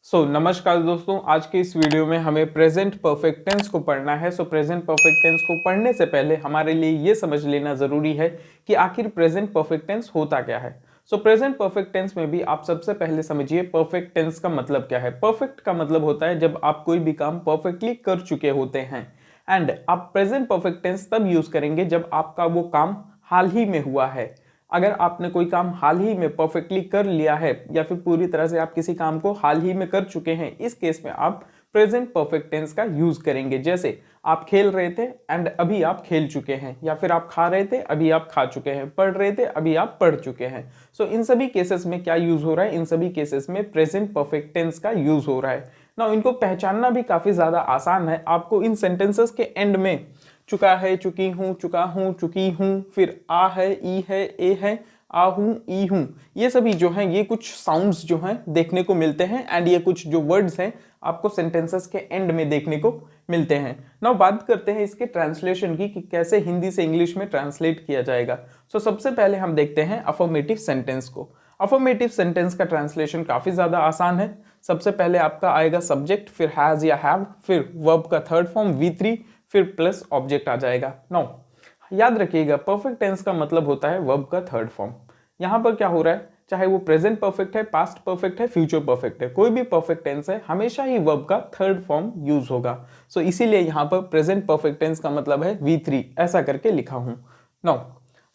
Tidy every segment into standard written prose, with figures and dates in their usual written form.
नमस्कार दोस्तों, आज के इस वीडियो में हमें प्रेजेंट परफेक्ट टेंस को पढ़ना है। प्रेजेंट परफेक्ट टेंस को पढ़ने से पहले हमारे लिए ये समझ लेना ज़रूरी है कि आखिर प्रेजेंट परफेक्ट टेंस होता क्या है। प्रेजेंट परफेक्ट टेंस में भी आप सबसे पहले समझिए परफेक्ट टेंस का मतलब क्या है। परफेक्ट का मतलब होता है जब आप कोई भी काम परफेक्टली कर चुके होते हैं। एंड आप प्रेजेंट परफेक्ट टेंस तब यूज़ करेंगे जब आपका वो काम हाल ही में हुआ है। अगर आपने कोई काम हाल ही में परफेक्टली कर लिया है या फिर पूरी तरह से आप किसी काम को हाल ही में कर चुके हैं, इस केस में आप प्रेजेंट परफेक्ट टेंस का यूज करेंगे। जैसे आप खेल रहे थे एंड अभी आप खेल चुके हैं, या फिर आप खा रहे थे अभी आप खा चुके हैं, पढ़ रहे थे अभी आप पढ़ चुके हैं। इन सभी केसेस में क्या यूज हो रहा है? इन सभी केसेस में प्रेजेंट परफेक्ट टेंस का यूज हो रहा है ना। इनको पहचानना भी काफी ज्यादा आसान है। आपको इन सेंटेंसेस के एंड में चुका है, चुकी हूं, चुका हूं, चुकी हूं, फिर आ है, ई है, ए है, आ हूं, ई हूं, ये सभी जो हैं ये कुछ साउंड्स जो हैं देखने को मिलते हैं। एंड ये कुछ जो वर्ड्स हैं आपको सेंटेंसेस के एंड में देखने को मिलते हैं। नाउ बात करते हैं इसके ट्रांसलेशन की कि कैसे हिंदी से इंग्लिश में ट्रांसलेट किया जाएगा। सबसे पहले हम देखते हैं अफर्मेटिव सेंटेंस को। अफर्मेटिव सेंटेंस का ट्रांसलेशन काफी ज्यादा आसान है। सबसे पहले आपका आएगा सब्जेक्ट, फिर हैज या हैव, फिर वर्ब का थर्ड फॉर्म V3, फिर प्लस ऑब्जेक्ट आ जाएगा। नाउ याद रखिएगा परफेक्ट टेंस का मतलब होता है वर्ब का थर्ड फॉर्म। यहां पर क्या हो रहा है, चाहे वो प्रेजेंट परफेक्ट है, पास्ट परफेक्ट है, फ्यूचर परफेक्ट है, कोई भी परफेक्ट टेंस है, हमेशा ही वर्ब का थर्ड फॉर्म यूज होगा। इसीलिए यहां पर प्रेजेंट परफेक्ट टेंस का मतलब है V3, ऐसा करके लिखा हूं। Now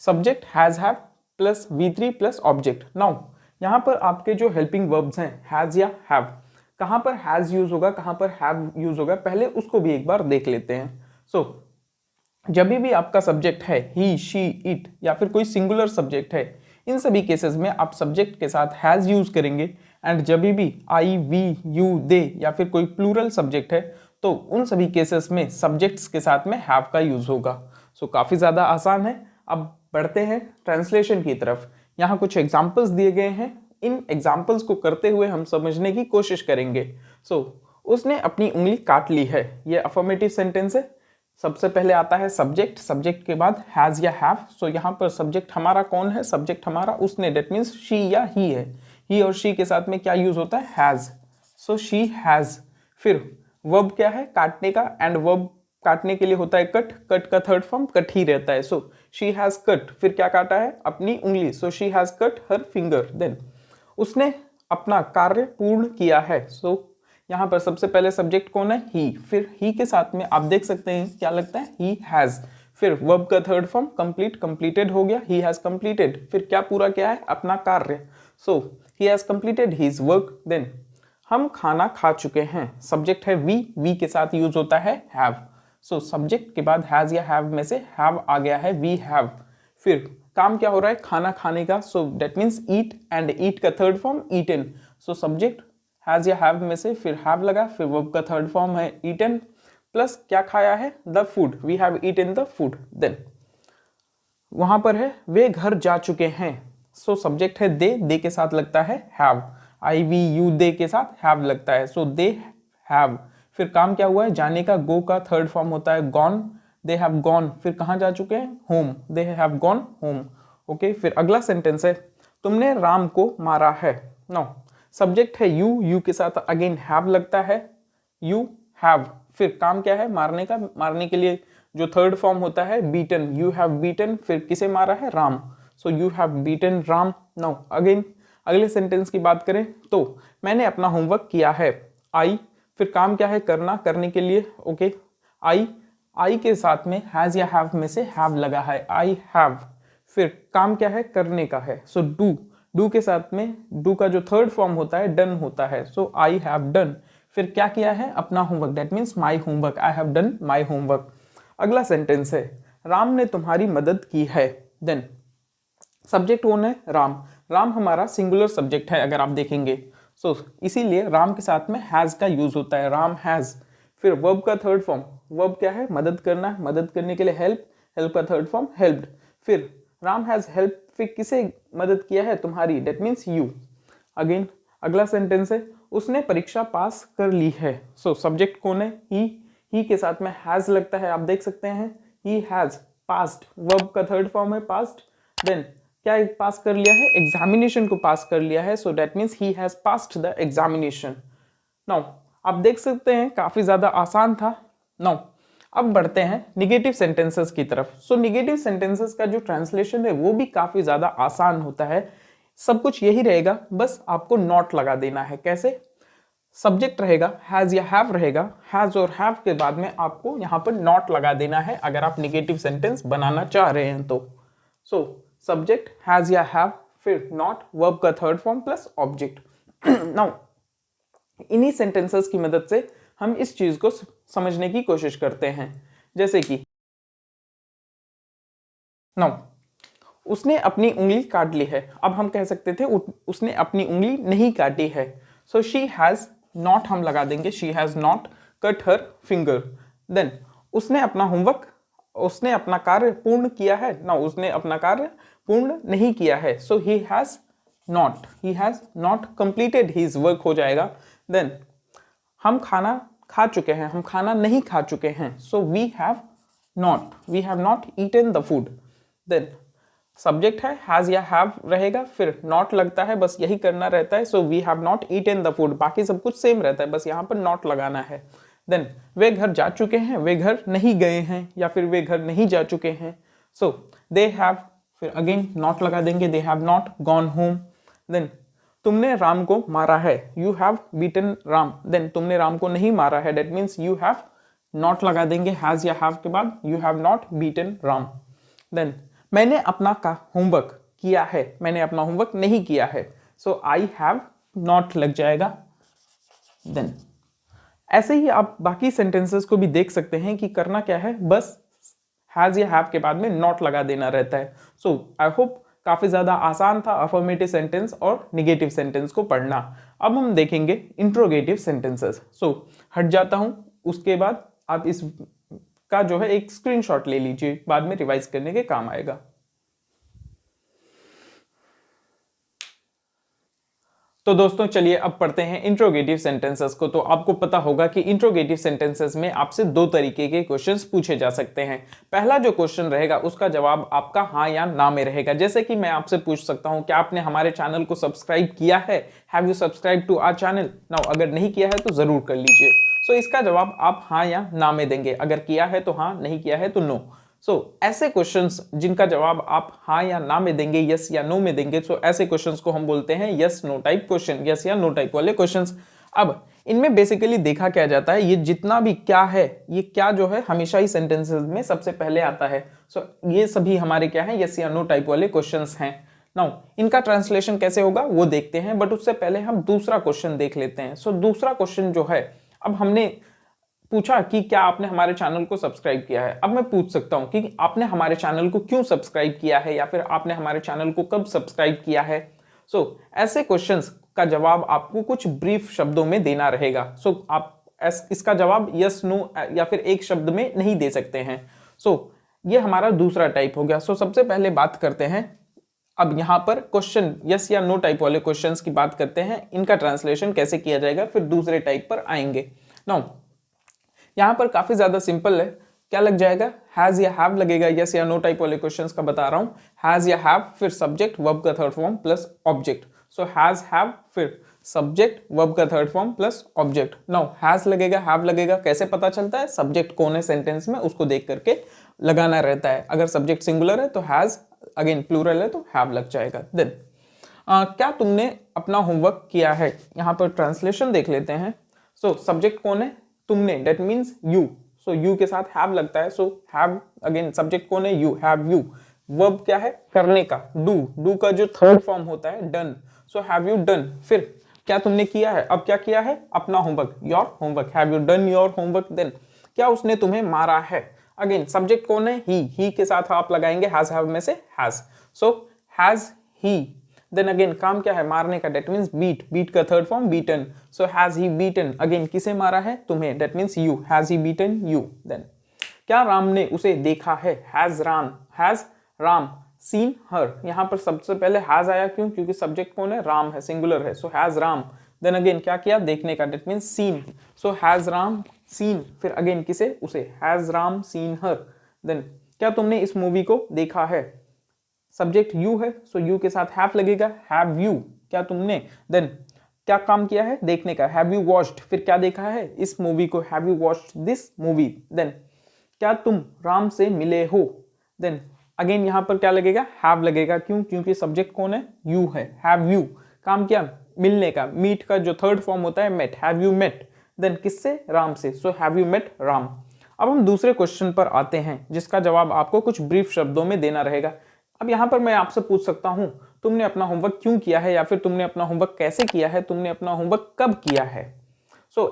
subject has have plus V3 plus object. Now यहां पर आपके जो हेल्पिंग वर्ब्स हैं हैज या हैव, कहां पर हैज यूज होगा, कहां पर हैव यूज होगा, पहले उसको भी एक बार देख लेते हैं। जब भी आपका सब्जेक्ट है ही, शी, इट या फिर कोई सिंगुलर सब्जेक्ट है, इन सभी केसेस में आप सब्जेक्ट के साथ हैज यूज करेंगे। एंड जब भी आई, वी, यू, दे या फिर कोई प्लूरल सब्जेक्ट है तो उन सभी केसेस में सब्जेक्ट्स के साथ में हैव का यूज होगा। काफी ज्यादा आसान है। अब बढ़ते हैं ट्रांसलेशन की तरफ। यहाँ कुछ एग्जाम्पल्स दिए गए हैं, इन एग्जाम्पल्स को करते हुए हम समझने की कोशिश करेंगे। उसने अपनी उंगली काट ली है, ये अफर्मेटिव सेंटेंस है। सबसे पहले आता है सब्जेक्ट, सब्जेक्ट के बाद हैज या हैव। यहाँ पर सब्जेक्ट हमारा कौन है? सब्जेक्ट हमारा उसने, डेट मीन्स शी या ही है। ही और शी के साथ में क्या यूज होता है? हैज। She has. फिर वर्ब क्या है? काटने का। एंड वर्ब काटने के लिए होता है कट। कट का थर्ड फॉर्म कट ही रहता है। शी हैज कट, फिर क्या काटा है? अपनी उंगली। She has cut her finger. Then उसने अपना कार्य पूर्ण किया है। यहाँ पर सबसे पहले सब्जेक्ट कौन है? ही। फिर ही के साथ में आप देख सकते हैं क्या लगता है? He has. फिर वर्ब का थर्ड फॉर्म कंप्लीट, कंप्लीटेड हो गया। ही हैज कंप्लीटेड, फिर क्या पूरा किया है? अपना कार्य। He has completed his work. Then हम खाना खा चुके हैं, सब्जेक्ट है वी, वी के साथ यूज होता है हैव। सब्जेक्ट के बाद हैज या हैव में से हैव आ गया है, वी हैव। फिर काम क्या हो रहा है? खाना खाने का। That means eat, and eat का third form eaten. Subject has या हैव में से फिर हैव लगा, फिर वर्ब का थर्ड फॉर्म है ईटन, प्लस क्या खाया है? The food, we have eaten the food. Then वहां पर है वे घर जा चुके हैं। सब्जेक्ट है दे, दे के साथ लगता है हैव। आई, वी, यू, दे के साथ हैव लगता है। दे हैव। फिर काम क्या हुआ है? जाने का। गो का थर्ड फॉर्म होता है गॉन, दे हैव गॉन। फिर कहाँ जा चुके हैं? Home, they have gone home. Okay, फिर अगला सेंटेंस है तुमने राम को मारा है। नो, सब्जेक्ट है यू, यू के साथ अगेन हैव लगता है, यू हैव। फिर काम क्या है? मारने का। मारने के लिए जो थर्ड फॉर्म होता है बीटन, यू हैव बीटन। फिर किसे मारा है? Ram. You have beaten Ram. Now again अगले सेंटेंस की बात करें तो मैंने अपना होमवर्क किया है, आई। फिर काम क्या है? करना, करने के लिए ओके आई। आई के साथ में हैज या हैव में से हैव लगा है, आई हैव। फिर काम क्या है? करने का है। डू, डू के साथ में डू का जो थर्ड फॉर्म होता है डन होता है। I have done. फिर क्या किया है? अपना homework, that means my homework, I have done my homework. अगला सेंटेंस है राम ने तुम्हारी मदद की है। देन सब्जेक्ट कौन है? राम। राम हमारा सिंगुलर सब्जेक्ट है अगर आप देखेंगे। इसीलिए राम के साथ में हैज का यूज होता है, राम हैज। फिर वर्ब का थर्ड फॉर्म, वर्ब क्या है? मदद करना, मदद करने के लिए हेल्प, हेल्प का थर्ड फॉर्म हेल्प्ड। फिर राम हैज हेल्प, फिर किसे मदद किया है? तुम्हारी, डेट मीन्स यू। अगेन अगला सेंटेंस है उसने परीक्षा पास कर ली है। सब्जेक्ट कौन है? ही के साथ में हैज लगता है, आप देख सकते हैं ही हैज पास्ड। वर्ब का थर्ड फॉर्म है पास्ट। देन क्या पास कर लिया है? एग्जामिनेशन को पास कर लिया है। That means he has passed the examination. Now आप देख सकते हैं काफी ज्यादा आसान था। नाउ अब बढ़ते हैं निगेटिव सेंटेंसेस की तरफ। सो निगेटिव सेंटेंसेस का जो ट्रांसलेशन है वो भी काफी ज्यादा आसान होता है। सब कुछ यही रहेगा, बस आपको नॉट लगा देना है। कैसे? सब्जेक्ट रहेगा, हैज या हैव रहेगा, हैज और हैव के बाद में आपको यहाँ पर नॉट लगा देना है अगर आप निगेटिव सेंटेंस बनाना चाह रहे हैं तो। सो सब्जेक्ट हैज या हैव, फिर नॉट, वर्ब का third form plus object. Now इन्हीं सेंटेंसेस की मदद से हम इस चीज को समझने की कोशिश करते हैं। जैसे कि नाउ उसने अपनी उंगली काट ली है। अब हम कह सकते थे उसने अपनी उंगली नहीं काटी है। सो शी हैज नॉट हम लगा देंगे, she has not cut her finger. Then उसने अपना होमवर्क, उसने अपना कार्य पूर्ण किया है ना, उसने अपना कार्य पूर्ण नहीं किया है। So he has not completed his work हो जाएगा। देन हम खाना खा चुके हैं, हम खाना नहीं खा चुके हैं। So we have not eaten the food. Then subject है, हैज या हैव रहेगा, फिर नॉट लगता है, बस यही करना रहता है। So we have not eaten the food, बाकी सब कुछ सेम रहता है, बस यहाँ पर नॉट लगाना है। देन वे घर जा चुके हैं, वे घर नहीं गए हैं, या फिर वे घर नहीं जा चुके हैं। सो दे हैव, फिर अगेन नॉट लगा देंगे, they have not gone home. Then तुमने राम को मारा है, you have beaten Ram. Then तुमने राम को नहीं मारा है, that means you have not लगा देंगे हैज या हैव के बाद, you have not beaten Ram. Then मैंने अपना का होमवर्क किया है, मैंने अपना होमवर्क नहीं किया है। सो आई हैव नॉट लग जाएगा। देन ऐसे ही आप बाकी सेंटेंसेस को भी देख सकते हैं कि करना क्या है, बस हैज या हैव के बाद में नॉट लगा देना रहता है। सो आई होप काफी ज्यादा आसान था अफर्मेटिव सेंटेंस और निगेटिव सेंटेंस को पढ़ना। अब हम देखेंगे इंट्रोगेटिव सेंटेंसेस। सो हट जाता हूं, उसके बाद आप इस का जो है एक स्क्रीनशॉट ले लीजिए, बाद में रिवाइज करने के काम आएगा। तो दोस्तों चलिए अब पढ़ते हैं इंट्रोगेटिव सेंटेंसेस को। तो आपको पता होगा कि इंट्रोगेटिव सेंटेंसेस में आपसे दो तरीके के क्वेश्चंस पूछे जा सकते हैं। पहला जो क्वेश्चन रहेगा उसका जवाब आपका हाँ या ना में रहेगा। जैसे कि मैं आपसे पूछ सकता हूं, क्या आपने हमारे चैनल को सब्सक्राइब किया है? Have you subscribe to our channel? Now अगर नहीं किया है तो जरूर कर लीजिए। सो इसका जवाब आप हाँ या ना में देंगे। अगर किया है तो हाँ, नहीं किया है तो नो। ऐसे क्वेश्चंस जिनका जवाब आप हाँ या ना में देंगे, यस या नो में देंगे, ऐसे क्वेश्चंस को हम बोलते हैं yes no type question, yes या नो टाइप वाले क्वेश्चंस। अब इनमें बेसिकली देखा क्या जाता है, ये जितना भी क्या है, ये क्या जो है हमेशा ही सेंटेंसेस में सबसे पहले आता है। ये सभी हमारे क्या है, यस या नो टाइप वाले क्वेश्चंस हैं। नाउ इनका ट्रांसलेशन कैसे होगा वो देखते हैं, बट उससे पहले हम दूसरा क्वेश्चन देख लेते हैं। दूसरा क्वेश्चन जो है, अब हमने पूछा कि क्या आपने हमारे चैनल को सब्सक्राइब किया है। अब मैं पूछ सकता हूं कि आपने हमारे चैनल को क्यों सब्सक्राइब किया है, या फिर आपने हमारे चैनल को कब सब्सक्राइब किया है। ऐसे क्वेश्चंस का जवाब आपको कुछ ब्रीफ शब्दों में देना रहेगा। आप इसका जवाब यस नो या फिर एक शब्द में नहीं दे सकते हैं। ये हमारा दूसरा टाइप हो गया। सबसे पहले बात करते हैं, अब यहां पर क्वेश्चन यस या नो टाइप वाले क्वेश्चंस की बात करते हैं, इनका ट्रांसलेशन कैसे किया जाएगा, फिर दूसरे टाइप पर आएंगे। नाउ यहां पर काफी ज्यादा सिंपल है, क्या लग जाएगा, हैज या हैव लगेगा। यस या नो टाइप वाले क्वेश्चंस का बता रहा हूं, हैज या हैव, फिर सब्जेक्ट वर्ब का third form plus object. Has have, फिर सब्जेक्ट वर्ब का third form plus object. Now has लगेगा, हैव लगेगा, कैसे पता चलता है, सब्जेक्ट कौन है सेंटेंस में उसको देख करके लगाना रहता है। अगर सब्जेक्ट सिंगुलर है तो हैज, अगेन प्लूरल है तो हैव लग जाएगा। देन क्या तुमने अपना होमवर्क किया है, यहां पर ट्रांसलेशन देख लेते हैं। सब्जेक्ट कौन है, तुमने, दैट मीन्स यू। यू के साथ हैव लगता है। हैव, अगेन सब्जेक्ट कौन है, यू, हैव यू। वर्ब क्या है, करने का, डू का जो थर्ड फॉर्म होता है डन। हैव यू डन, फिर क्या तुमने किया है, अब क्या किया है, अपना homework, your homework, have you done your homework. Then क्या उसने तुम्हें मारा है, अगेन सब्जेक्ट कौन है, ही के साथ आप लगाएंगे हैज हैव में से has. Has he. Then again काम क्या है, मारने का, दैट मीन्स बीट का third form beaten. Has he beaten, again किसे मारा है, तुम्हें, that means you, has he beaten you. Then क्या राम ने उसे देखा है, हैज राम सीन हर। यहां पर सबसे पहले हैज आया, क्यों, क्योंकि सब्जेक्ट कौन है, राम है, सिंगुलर है। हैज राम, देन अगेन क्या किया, देखने का, that means seen. Has Ram seen, फिर अगेन किसे, उसे, has Ram seen her. Then क्या तुमने इस मूवी को देखा है, सब्जेक्ट यू है, यू के साथ हैव लगेगा, हैव यू, क्या तुमने। देन क्या काम किया है, देखने का। हैव यू वॉच्ड, फिर क्या देखा है, इस मूवी को। Have you watched this movie. Then क्या तुम राम से मिले हो। देन अगेन यहाँ पर क्या लगेगा, हैव लगेगा। क्यों, क्योंकि सब्जेक्ट कौन है, यू है। हैव यू काम किया मिलने का, मीट का जो थर्ड फॉर्म होता है met. Have you met, then किससे, राम से। So have you met Ram. अब हम दूसरे क्वेश्चन पर आते हैं जिसका जवाब आपको कुछ ब्रीफ शब्दों में देना रहेगा। अब यहाँ पर मैं आपसे पूछ सकता हूँ, तुमने अपना होमवर्क क्यों किया है, या फिर तुमने अपना होमवर्क कैसे किया है, तुमने अपना होमवर्क कब किया है।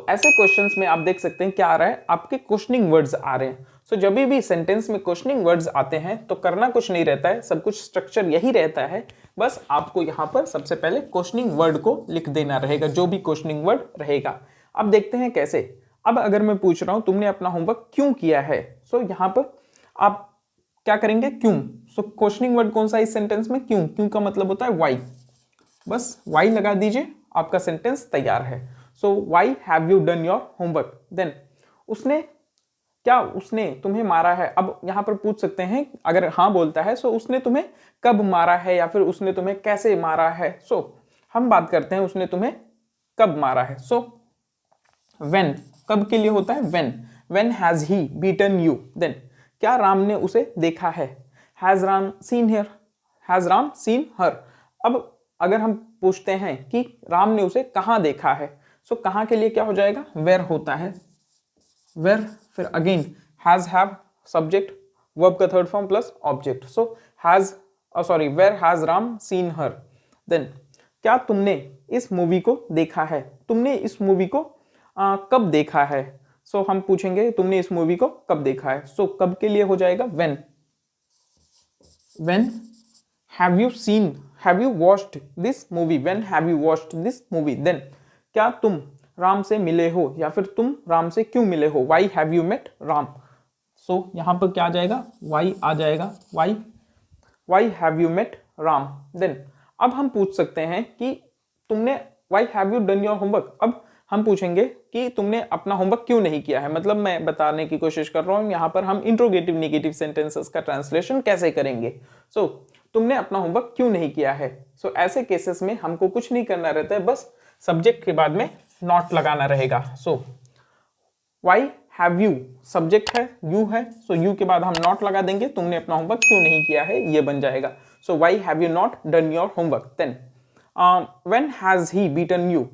ऐसे क्वेश्चंस में आप देख सकते हैं क्या आ रहा है, आपके क्वेश्चनिंग वर्ड्स आ रहे हैं। जब भी सेंटेंस में क्वेश्चनिंग वर्ड्स आते हैं तो करना कुछ नहीं रहता है, सब कुछ स्ट्रक्चर यही रहता है। बस आपको यहाँ पर सबसे पहले क्वेश्चनिंग वर्ड को लिख देना रहेगा, जो भी क्वेश्चनिंग वर्ड रहेगा। अब देखते हैं कैसे। अब अगर मैं पूछ रहा हूं तुमने अपना होमवर्क क्यों किया है, यहाँ पर आप क्या करेंगे, क्यों। क्वेश्चनिंग वर्ड कौन सा इस सेंटेंस में, क्यों। क्यों का मतलब होता है वाई, बस वाई लगा दीजिए, आपका सेंटेंस तैयार है। Why have you done your homework. Then उसने क्या, उसने तुम्हें मारा है। अब यहां पर पूछ सकते हैं, अगर हाँ बोलता है उसने तुम्हें कब मारा है, या फिर उसने तुम्हें कैसे मारा है। हम बात करते हैं उसने तुम्हें कब मारा है। व्हेन कब के लिए होता है, when has he beaten you. Then क्या राम ने उसे देखा है, has Ram seen here, has Ram seen her. अब अगर हम पूछते हैं कि राम ने उसे कहां देखा है, कहां के लिए क्या हो जाएगा, वेयर होता है, वेयर। फिर again has have subject verb का third form plus object. Where has Ram seen her. Then क्या तुमने इस मूवी को देखा है, तुमने इस मूवी को कब देखा है। हम पूछेंगे तुमने इस मूवी को कब देखा है। कब के लिए हो जाएगा when have you seen, have you watched this movie, when have you watched this movie. Then क्या तुम राम से मिले हो, या फिर तुम राम से क्यों मिले हो, why have you met Ram. यहां पर क्या आ जाएगा, वाई आ जाएगा, why have you met Ram. Then अब हम पूछ सकते हैं कि तुमने why have you done your homework. अब हम पूछेंगे कि तुमने अपना होमवर्क क्यों नहीं किया है, मतलब मैं बताने की कोशिश कर रहा हूं यहाँ पर हम इंट्रोगेटिव नेगेटिव सेंटेंसेस का ट्रांसलेशन कैसे करेंगे। तुमने अपना होमवर्क क्यों नहीं किया है। ऐसे केसेस में हमको कुछ नहीं करना रहता है, बस सब्जेक्ट के बाद में नॉट लगाना रहेगा। वाई हैव यू सब्जेक्ट है, यू है, यू के बाद हम नॉट लगा देंगे, तुमने अपना होमवर्क क्यों नहीं किया है, ये बन जाएगा। Why have you not done your homework. Then when has he beaten you.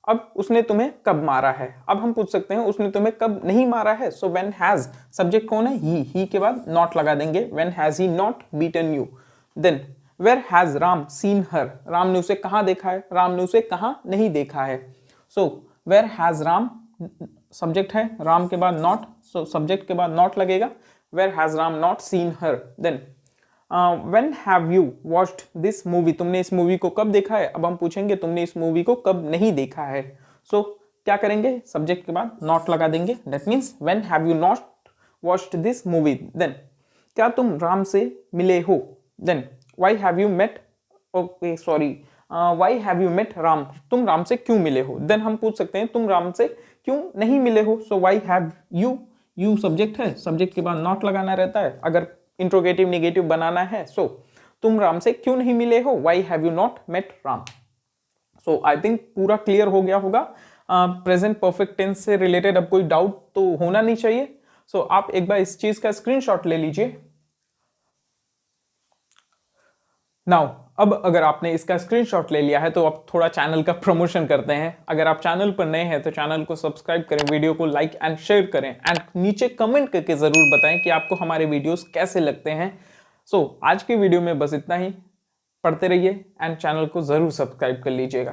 अब उसने तुम्हें कब मारा है। अब हम पूछ सकते हैं उसने तुम्हें कब नहीं मारा है। व्हेन हैज सब्जेक्ट कौन है, ही के बाद नॉट लगा देंगे, when has he not beaten you. Then where has Ram seen her, Ram ने उसे कहां देखा है, राम ने उसे कहां नहीं देखा है। वेयर हैज राम सब्जेक्ट है, राम के बाद नॉट, सब्जेक्ट के बाद नॉट लगेगा, where has Ram not seen her. Then when have you watched this movie, तुमने इस मूवी को कब देखा है। अब हम पूछेंगे तुमने इस मूवी को कब नहीं देखा है। क्या करेंगे, सब्जेक्ट के बाद नॉट लगा देंगे, that means when have you not watched this movie. Then क्या तुम राम से मिले हो। Then why have you met, okay sorry, why have you met Ram, तुम राम से क्यों मिले हो। देन हम पूछ सकते हैं तुम राम से क्यों नहीं मिले हो। Why have you, you subject है, सब्जेक्ट के बाद नॉट लगाना रहता है अगर इंट्रोगेटिव नेगेटिव बनाना है। तुम राम से क्यों नहीं मिले हो, why have you not met Ram. I think पूरा क्लियर हो गया होगा। प्रेजेंट परफेक्ट टेंस से रिलेटेड अब कोई डाउट तो होना नहीं चाहिए। आप एक बार इस चीज का स्क्रीनशॉट ले लीजिए। नाउ अब अगर आपने इसका स्क्रीनशॉट ले लिया है तो अब थोड़ा चैनल का प्रमोशन करते हैं। अगर आप चैनल पर नए हैं तो चैनल को सब्सक्राइब करें, वीडियो को लाइक एंड शेयर करें, एंड नीचे कमेंट करके जरूर बताएं कि आपको हमारे वीडियोस कैसे लगते हैं। आज की वीडियो में बस इतना ही। पढ़ते रहिए एंड चैनल को जरूर सब्सक्राइब कर लीजिएगा।